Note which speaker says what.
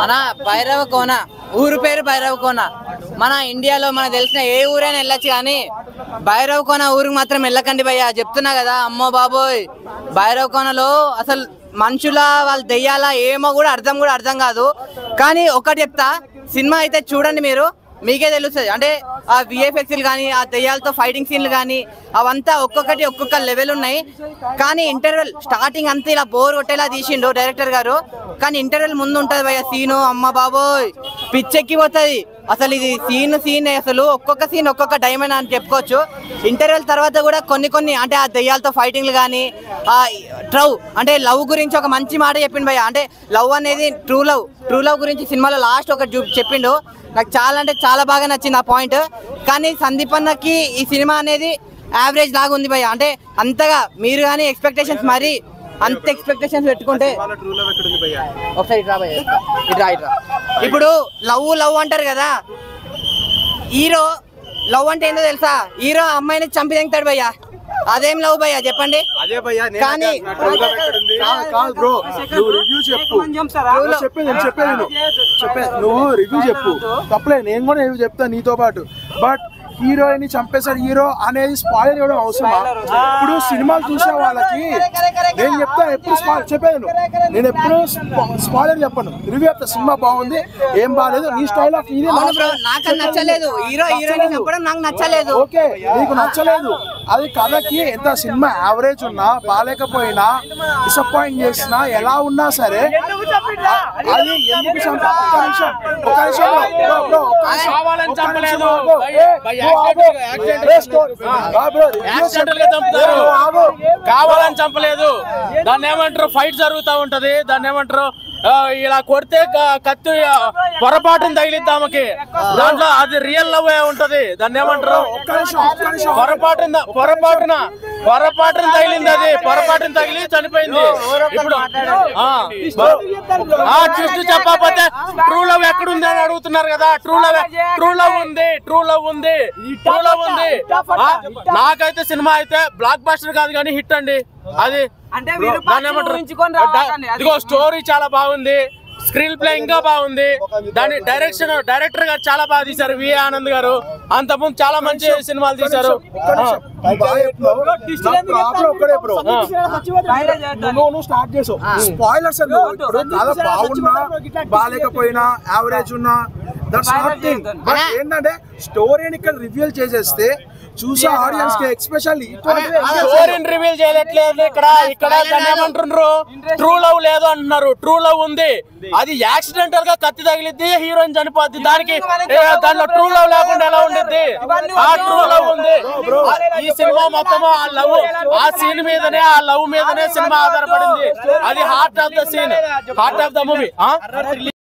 Speaker 1: అన్న భైరవ కోన ఊరు పేరు భైరవ కోన. మన ఇండియాలో మనకు తెలిసిన ఏ ఊరైనా వెళ్ళొచ్చు, కానీ భైరవ కోన ఊరికి మాత్రం వెళ్ళకండి భయ్యా, చెప్తున్నా కదా. అమ్మో బాబోయ్, భైరవ కోనలో అసలు మనుషుల వాళ్ళు దెయ్యాలా ఏమో కూడా అర్థం కాదు. కానీ ఒకటి చెప్తా, సినిమా అయితే చూడండి మీరు, మీకే తెలుస్తుంది. అంటే ఆ విఎఫ్ఎక్స్లు కానీ, ఆ దెయ్యాలతో ఫైటింగ్ సీన్లు కానీ, అవంతా ఒక్కొక్కటి ఒక్కొక్క లెవెల్ ఉన్నాయి. కానీ ఇంటర్వెల్ స్టార్టింగ్ అంతా ఇలా బోర్ కొట్టేలా తీసిండు డైరెక్టర్ గారు. కానీ ఇంటర్వెల్ ముందు ఉంటుంది భయ్య సీను, అమ్మ బాబోయ్ పిచ్చెక్కిపోతుంది అసలు. ఇది సీన్ అసలు ఒక్కొక్క సీన్ ఒక్కొక్క డైమండ్ అని చెప్పుకోవచ్చు. ఇంటర్వెల్ తర్వాత కూడా కొన్ని అంటే ఆ దెయ్యాలతో ఫైటింగ్లు కానీ, ఆ అంటే లవ్ గురించి ఒక మంచి మాట చెప్పిండు భయ్య. అంటే లవ్ అనేది ట్రూ లవ్ గురించి సినిమాలో లాస్ట్ ఒకటి చెప్పిండు. నాకు చాలా అంటే చాలా బాగా నచ్చింది ఆ పాయింట్. కానీ సందీప్ అన్నకి ఈ సినిమా అనేది యావరేజ్ లాగా ఉంది భయ్య. అంటే అంతగా మీరు కానీ ఎక్స్పెక్టేషన్స్ మరి అంత ఎక్స్పెక్టేషన్స్ పెట్టుకుంటే ఒకసారి ఇట్రా. ఇప్పుడు లవ్ అంటారు కదా, హీరో లవ్ అంటే ఏంటో తెలుసా? హీరో అమ్మాయిని చంపి తెంగుతాడు భయ్య, అదేం లవ్ భయ్య చెప్పండి?
Speaker 2: అదే భయ్య.
Speaker 1: కానీ
Speaker 2: బ్రో నువ్వు రివ్యూ చెప్పు, నువ్వు రివ్యూ చెప్పు, తప్పలే, నేను కూడా రివ్యూ చెప్తా నీతో పాటు. బట్ హీరోయిన్ చంపేశాడు హీరో అనేది స్పాయిలర్ ఇవ్వడం అవసరమా? ఇప్పుడు సినిమాలు చూసే వాళ్ళకి నేను చెప్తా, ఎప్పుడు చెప్పాను నేను, ఎప్పుడు స్పాయిలర్ చెప్పను, రివ్యూ చెప్తా. సినిమా బాగుంది, ఏం బాగాలేదు, నీ స్టైల్ ఆఫ్
Speaker 1: నాకు నచ్చలేదు, నాకు నచ్చలేదు.
Speaker 2: ఓకే, నీకు నచ్చలేదు, అది కథకి ఎంత సినిమా యావరేజ్ ఉన్నా, బాగాలేకపోయినా, డిసప్పాయింట్ చేసినా, ఎలా ఉన్నా సరే అది ఎందుకు
Speaker 3: కావాలని చంపలేదు. దాన్ని ఏమంటారు, ఫైట్ జరుగుతూ ఉంటది, దాన్ని ఏమంటారు ఇలా కొడితే కత్తి పొరపాటును తగిలిద్దామకి, దాంట్లో అది రియల్ లవ్ ఉంటది. దాన్ని ఏమంటారు, పొరపాటున తగిలింది, అది పొరపాటున తగిలి చనిపోయింది. ఇప్పుడు చూస్తూ చెప్పకపోతే ట్రూ లవ్ ఎక్కడుంది అని అడుగుతున్నారు కదా. ట్రూ లవ్ ఉంది. నాకైతే సినిమా అయితే బ్లాక్ బస్టర్ కాదు కానీ హిట్ అండి. అది ఇదిగో స్టోరీ చాలా బాగుంది, స్క్రీన్ ప్లే ఇంకా బాగుంది, దాని డైరెక్టర్ గారు చాలా బాగా తీశారు, వి ఆనంద్ గారు. అంతకుముందు చాలా మంచి సినిమాలు తీశారు.
Speaker 2: స్టార్ట్ చేసావు స్పాయిలర్స్, బాగున్నా బాగాలేకపోయినా, యావరేజ్ ఉన్నా, దట్స్ నథింగ్. బట్ ఏంటంటే స్టోరీని ఇక్కడ రివీల్ చేసేస్తే చూసే ఆడియన్స్ కి ఎక్స్పెషల్లీ
Speaker 3: స్టోరీని రివీల్ చేయట్లేదు. ఇక్కడ దాన్ని ఏమంటున్నారు, ట్రూ లవ్ లేదు అంటున్నారు. ట్రూ లవ్ ఉంది, అది యాక్సిడెంటల్ గా కత్తి తగిలిద్ది, హీరోయిన్ చనిపోద్ది. దాంట్లో ట్రూ లవ్ లేకుండా ఎలా ఉండిద్ది? ఆ ట్రూ లవ్ ఉంది. ఈ సినిమా మొత్తం ఆ లవ్, ఆ సీన్ మీదనే, ఆ లవ్ మీదనే సినిమా ఆధారపడింది. అది heart of the scene, heart of the movie.